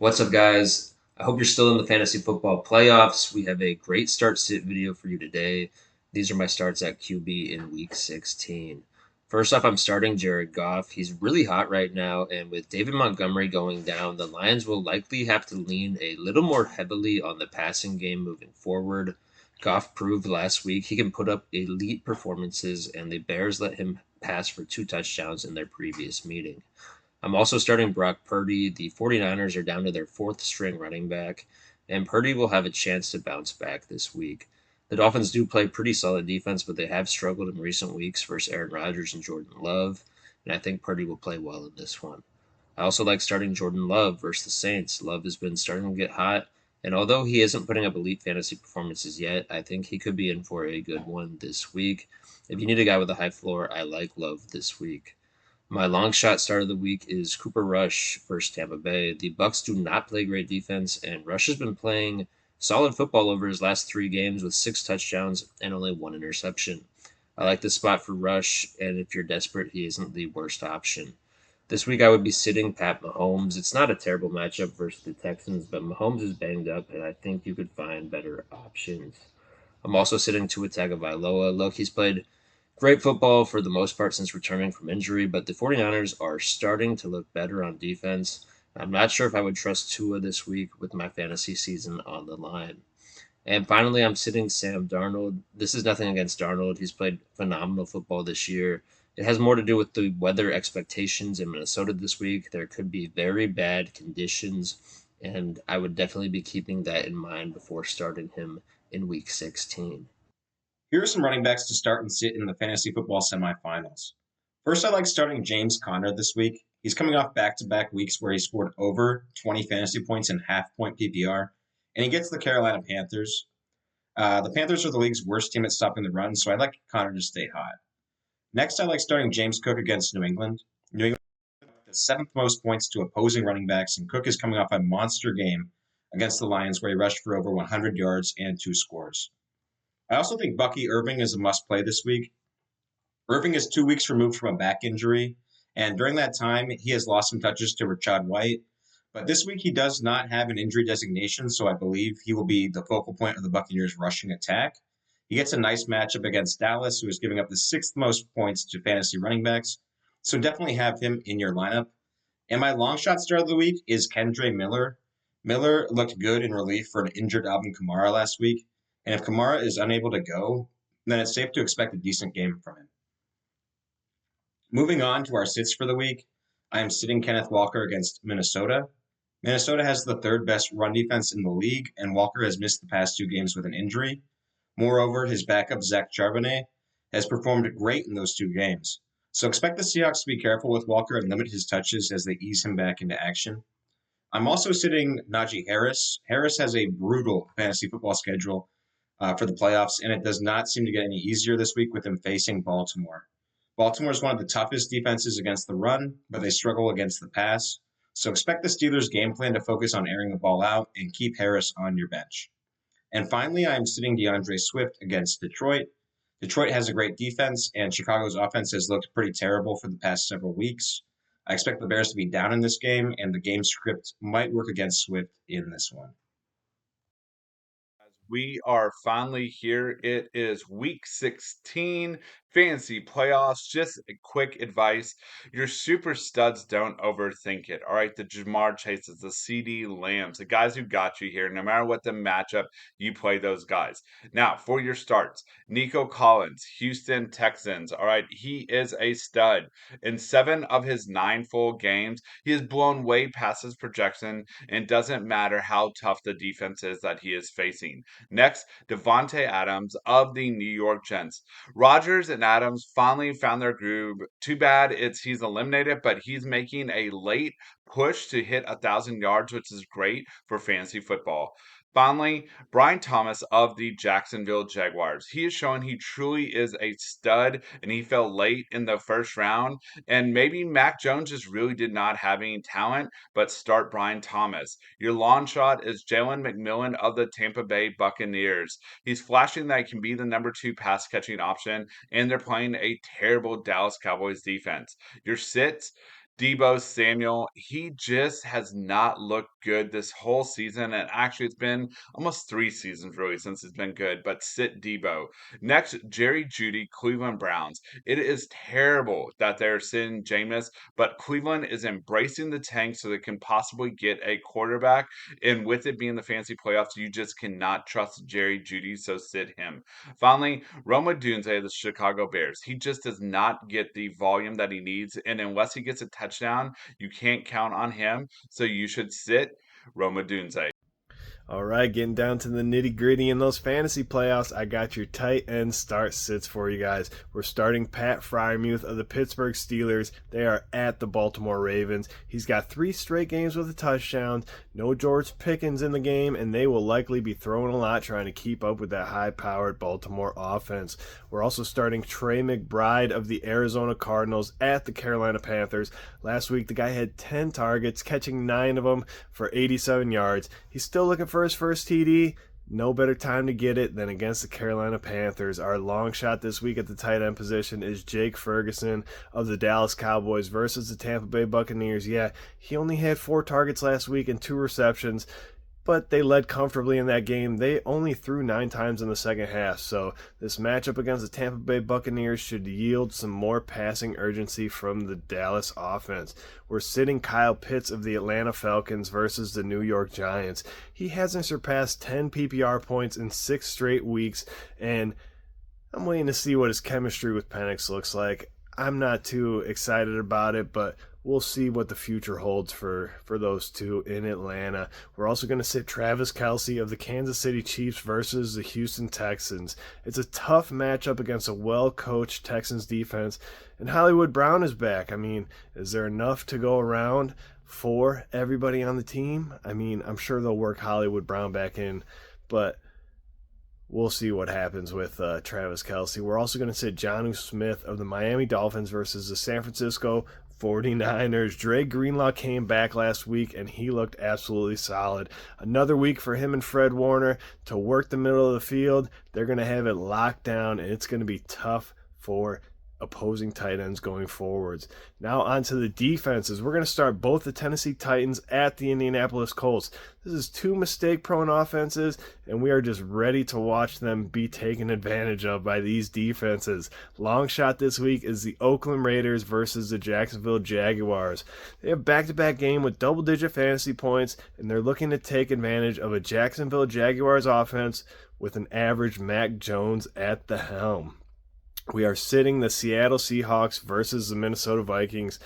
What's up, guys? I hope you're still in the fantasy football playoffs. We have a great start sit video for you today. These are my starts at QB in week 16. First off, I'm starting Jared Goff. He's really hot right now, and with David Montgomery going down, the Lions will likely have to lean a little more heavily on the passing game moving forward. Goff proved last week he can put up elite performances, and the Bears let him pass for 2 touchdowns in their previous meeting. I'm also starting Brock Purdy. The 49ers are down to their fourth string running back, and Purdy will have a chance to bounce back this week. The Dolphins do play pretty solid defense, but they have struggled in recent weeks versus Aaron Rodgers and Jordan Love, and I think Purdy will play well in this one. I also like starting Jordan Love versus the Saints. Love has been starting to get hot, and although he isn't putting up elite fantasy performances yet, I think he could be in for a good one this week. If you need a guy with a high floor, I like Love this week. My long shot start of the week is Cooper Rush versus Tampa Bay. The Bucks do not play great defense, and Rush has been playing solid football over his last 3 games with 6 touchdowns and only 1 interception. I like this spot for Rush, and if you're desperate, he isn't the worst option. This week I would be sitting Pat Mahomes. It's not a terrible matchup versus the Texans, but Mahomes is banged up, and I think you could find better options. I'm also sitting Tua Tagovailoa. Look, he's played great football for the most part since returning from injury, but the 49ers are starting to look better on defense. I'm not sure if I would trust Tua this week with my fantasy season on the line. And finally, I'm sitting Sam Darnold. This is nothing against Darnold. He's played phenomenal football this year. It has more to do with the weather expectations in Minnesota this week. There could be very bad conditions, and I would definitely be keeping that in mind before starting him in week 16. Here are some running backs to start and sit in the fantasy football semifinals. First, I like starting James Conner this week. He's coming off back to back weeks where he scored over 20 fantasy points in half point PPR, and he gets the Carolina Panthers. The Panthers are the league's worst team at stopping the run, so I like Conner to stay hot. Next, I like starting James Cook against New England. New England the seventh most points to opposing running backs, and Cook is coming off a monster game against the Lions where he rushed for over 100 yards and 2 scores. I also think Bucky Irving is a must play this week. Irving is 2 weeks removed from a back injury, and during that time, he has lost some touches to Rashad White. But this week, he does not have an injury designation, so I believe he will be the focal point of the Buccaneers' rushing attack. He gets a nice matchup against Dallas, who is giving up the sixth most points to fantasy running backs. So definitely have him in your lineup. And my long shot start of the week is Kendre Miller. Miller looked good in relief for an injured Alvin Kamara last week. And if Kamara is unable to go, then it's safe to expect a decent game from him. Moving on to our sits for the week, I am sitting Kenneth Walker against Minnesota. Minnesota has the third best run defense in the league, and Walker has missed the past 2 games with an injury. Moreover, his backup, Zach Charbonnet, has performed great in those 2 games. So expect the Seahawks to be careful with Walker and limit his touches as they ease him back into action. I'm also sitting Najee Harris. Harris has a brutal fantasy football schedule for the playoffs, and it does not seem to get any easier this week with him facing Baltimore. Baltimore is one of the toughest defenses against the run, but they struggle against the pass. So expect the Steelers' game plan to focus on airing the ball out and keep Harris on your bench. And finally, I'm sitting DeAndre Swift against Detroit. Detroit has a great defense, and Chicago's offense has looked pretty terrible for the past several weeks. I expect the Bears to be down in this game, and the game script might work against Swift in this one. We are finally here. It is week 16, fantasy playoffs. Just a quick advice. Your super studs don't overthink it. All right. The Jamar Chases, the CD Lambs, the guys who got you here, no matter what the matchup, you play those guys. Now, for your starts, Nico Collins, Houston Texans. All right. He is a stud. In 7 of his 9 full games, he has blown way past his projection, and doesn't matter how tough the defense is that he is facing. Next, Devontae Adams of the New York Giants. Rodgers and Adams finally found their groove. Too bad he's eliminated, but he's making a late push to hit 1,000 yards, which is great for fantasy football. Finally, Brian Thomas of the Jacksonville Jaguars. He has shown he truly is a stud, and he fell late in the first round. And maybe Mac Jones just really did not have any talent, but start Brian Thomas. Your long shot is Jalen McMillan of the Tampa Bay Buccaneers. He's flashing that he can be the number 2 pass catching option, and they're playing a terrible Dallas Cowboys defense. Your sits, Debo Samuel, he just has not looked good this whole season. And actually, it's been almost 3 seasons really since he's been good. But sit Debo. Next, Jerry Judy, Cleveland Browns. It is terrible that they're sitting Jameis, but Cleveland is embracing the tank so they can possibly get a quarterback. And with it being the fantasy playoffs, you just cannot trust Jerry Judy, so sit him. Finally, Roma Dunze of the Chicago Bears. He just does not get the volume that he needs, and unless he gets a touchdown, you can't count on him. So you should sit Roma Dunze. All right, getting down to the nitty gritty in those fantasy playoffs, I got your tight end start sits for you guys. We're starting Pat Fryermuth of the Pittsburgh Steelers. They are at the Baltimore Ravens. He's got 3 straight games with a touchdown. No George Pickens in the game, and they will likely be throwing a lot trying to keep up with that high-powered Baltimore offense. We're also starting Trey McBride of the Arizona Cardinals at the Carolina Panthers. Last week, the guy had 10 targets, catching 9 of them for 87 yards. He's still looking for his first TD. No better time to get it than against the Carolina Panthers. Our long shot this week at the tight end position is Jake Ferguson of the Dallas Cowboys versus the Tampa Bay Buccaneers. Yeah, he only had 4 targets last week and 2 receptions, but they led comfortably in that game. They only threw 9 times in the second half, so this matchup against the Tampa Bay Buccaneers should yield some more passing urgency from the Dallas offense. We're sitting Kyle Pitts of the Atlanta Falcons versus the New York Giants. He hasn't surpassed 10 PPR points in 6 straight weeks, and I'm waiting to see what his chemistry with Penix looks like. I'm not too excited about it, but we'll see what the future holds for those two in Atlanta. We're also going to sit Travis Kelce of the Kansas City Chiefs versus the Houston Texans. It's a tough matchup against a well-coached Texans defense, and Hollywood Brown is back. I mean, is there enough to go around for everybody on the team? I mean, I'm sure they'll work Hollywood Brown back in, but we'll see what happens with Travis Kelce. We're also going to sit Jonnu Smith of the Miami Dolphins versus the San Francisco 49ers. Dre Greenlaw came back last week, and he looked absolutely solid. Another week for him and Fred Warner to work the middle of the field. They're going to have it locked down, and it's going to be tough for opposing tight ends going forwards. Now onto the defenses. We're going to start both the Tennessee Titans at the Indianapolis Colts. This is 2 mistake-prone offenses, and we are just ready to watch them be taken advantage of by these defenses. Long shot this week is the Oakland Raiders versus the Jacksonville Jaguars. They have back-to-back game with double-digit fantasy points, and they're looking to take advantage of a Jacksonville Jaguars offense with an average Mac Jones at the helm. We are sitting the Seattle Seahawks versus the Minnesota Vikings.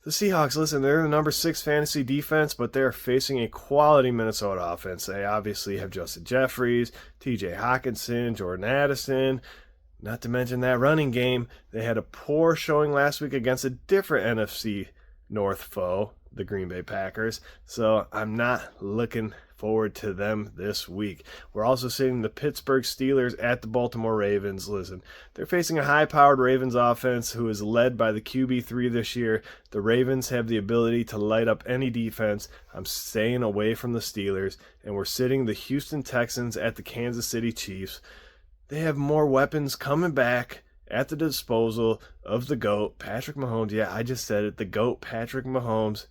The Seahawks, listen, they're the number 6 fantasy defense, but they're facing a quality Minnesota offense. They obviously have Justin Jeffries, TJ Hawkinson, Jordan Addison, not to mention that running game. They had a poor showing last week against a different NFC North foe, the Green Bay Packers, so I'm not looking forward to them this week. We're also seeing the Pittsburgh Steelers at the Baltimore Ravens. Listen, they're facing a high-powered Ravens offense who is led by the QB3 this year. The Ravens have the ability to light up any defense. I'm staying away from the Steelers, and we're sitting the Houston Texans at the Kansas City Chiefs. They have more weapons coming back at the disposal of the GOAT, Patrick Mahomes. Yeah, I just said it, the GOAT, Patrick Mahomes.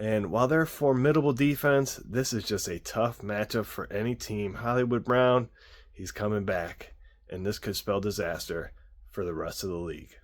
And while they're a formidable defense, this is just a tough matchup for any team. Hollywood Brown, he's coming back, and this could spell disaster for the rest of the league.